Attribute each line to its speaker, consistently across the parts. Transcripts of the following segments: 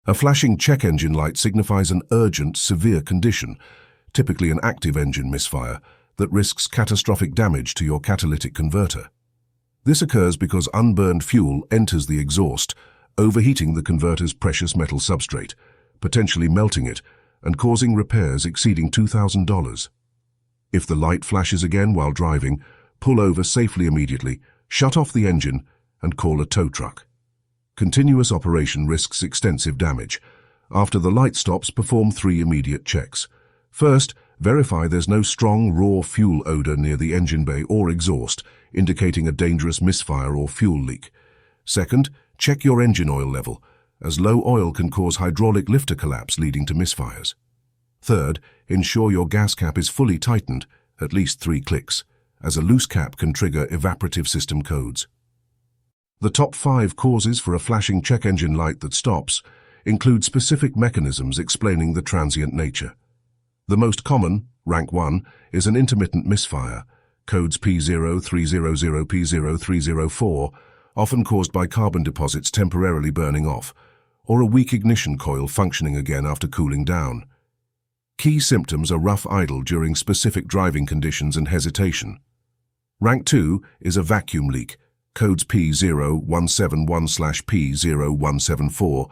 Speaker 1: A flashing check engine light signifies an urgent, severe condition, typically an active engine misfire, that risks catastrophic damage to your catalytic converter. This occurs because unburned fuel enters the exhaust, overheating the converter's precious metal substrate, potentially melting it and causing repairs exceeding $2,000. If the light flashes again while driving, pull over safely immediately, shut off the engine, and call a tow truck. Continuous operation risks extensive damage. After the light stops, perform 3 immediate checks. First, verify there's no strong, raw fuel odor near the engine bay or exhaust, indicating a dangerous misfire or fuel leak. Second, check your engine oil level, as low oil can cause hydraulic lifter collapse leading to misfires. Third, ensure your gas cap is fully tightened, at least 3 clicks, as a loose cap can trigger evaporative system codes. The top 5 causes for a flashing check engine light that stops include specific mechanisms explaining the transient nature. The most common, rank 1, is an intermittent misfire, codes P0300, P0304, often caused by carbon deposits temporarily burning off, or a weak ignition coil functioning again after cooling down. Key symptoms are rough idle during specific driving conditions and hesitation. Rank 2 is a vacuum leak, codes P0171/P0174,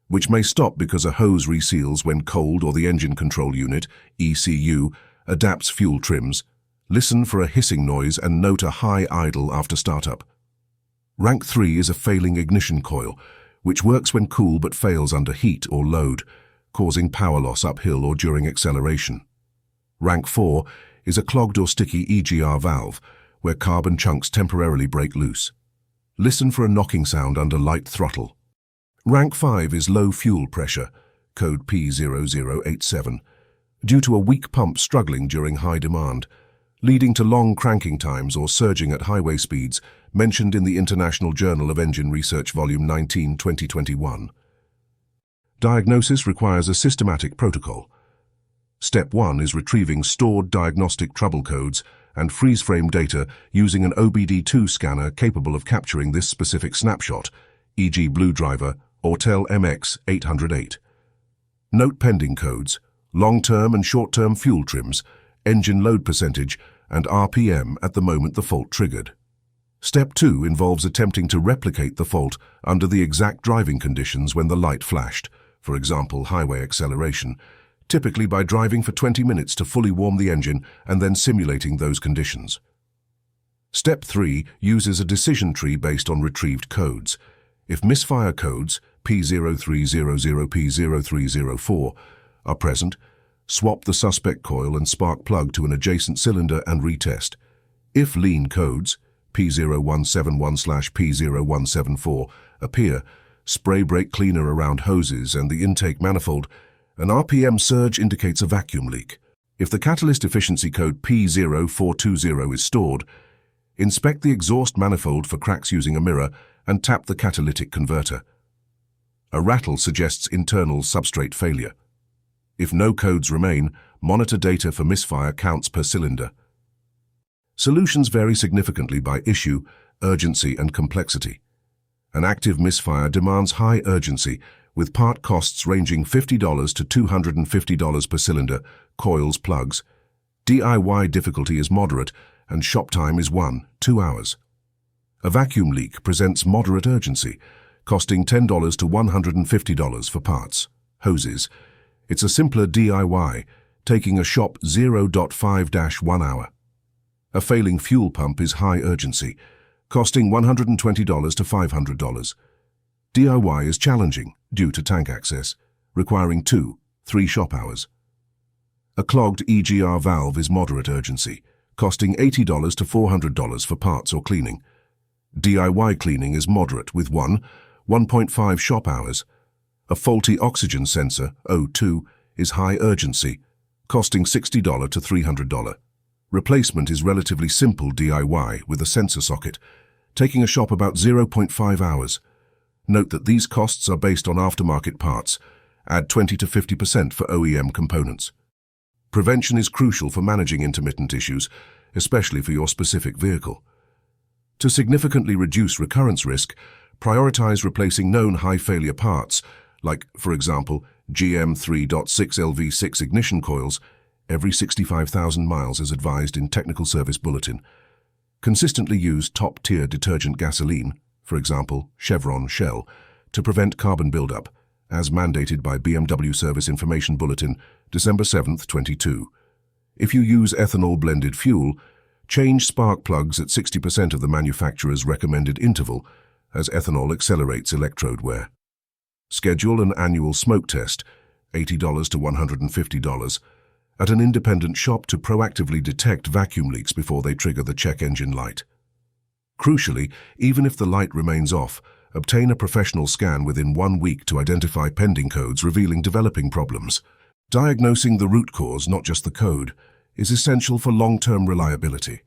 Speaker 1: which may stop because a hose reseals when cold or the engine control unit, ECU, adapts fuel trims. Listen for a hissing noise and note a high idle after startup. Rank 3 is a failing ignition coil, which works when cool but fails under heat or load, causing power loss uphill or during acceleration. Rank 4 is a clogged or sticky EGR valve, where carbon chunks temporarily break loose. Listen for a knocking sound under light throttle. Rank 5 is low fuel pressure, code P0087, due to a weak pump struggling during high demand, leading to long cranking times or surging at highway speeds, mentioned in the International Journal of Engine Research Volume 19, 2021. Diagnosis requires a systematic protocol. Step 1 is retrieving stored diagnostic trouble codes and freeze-frame data using an OBD2 scanner capable of capturing this specific snapshot, e.g. Blue Driver or TEL MX808. Note pending codes, long-term and short-term fuel trims, engine load percentage, and RPM at the moment the fault triggered. Step 2 involves attempting to replicate the fault under the exact driving conditions when the light flashed, for example highway acceleration, typically by driving for 20 minutes to fully warm the engine and then simulating those conditions. Step 3 uses a decision tree based on retrieved codes. If misfire codes, P0300, P0304, are present, swap the suspect coil and spark plug to an adjacent cylinder and retest. If lean codes, P0171/P0174, appear, spray brake cleaner around hoses and the intake manifold. An RPM surge indicates a vacuum leak. If the catalyst efficiency code P0420 is stored, inspect the exhaust manifold for cracks using a mirror and tap the catalytic converter. A rattle suggests internal substrate failure. If no codes remain, monitor data for misfire counts per cylinder. Solutions vary significantly by issue, urgency, and complexity. An active misfire demands high urgency, with part costs ranging $50 to $250 per cylinder, coils, plugs. DIY difficulty is moderate, and shop time is 1-2 hours. A vacuum leak presents moderate urgency, costing $10 to $150 for parts. Hoses. It's a simpler DIY, taking a shop 0.5-1 hour. A failing fuel pump is high urgency, costing $120 to $500. DIY is challenging due to tank access, requiring 2-3 shop hours. A clogged EGR valve is moderate urgency, costing $80 to $400 for parts or cleaning. DIY cleaning is moderate with 1.5 shop hours. A faulty oxygen sensor, O2, is high urgency, costing $60 to $300. Replacement is relatively simple DIY with a sensor socket, taking a shop about 0.5 hours. Note that these costs are based on aftermarket parts. Add 20 to 50% for OEM components. Prevention is crucial for managing intermittent issues, especially for your specific vehicle. To significantly reduce recurrence risk, prioritize replacing known high-failure parts, like, for example, GM3.6LV6 ignition coils, every 65,000 miles as advised in Technical Service Bulletin. Consistently use top-tier detergent gasoline, for example, Chevron Shell, to prevent carbon buildup, as mandated by BMW Service Information Bulletin, December 7, 22. If you use ethanol-blended fuel, change spark plugs at 60% of the manufacturer's recommended interval, as ethanol accelerates electrode wear. Schedule an annual smoke test, $80 to $150, at an independent shop to proactively detect vacuum leaks before they trigger the check engine light. Crucially, even if the light remains off, obtain a professional scan within 1 week to identify pending codes revealing developing problems. Diagnosing the root cause, not just the code, is essential for long-term reliability.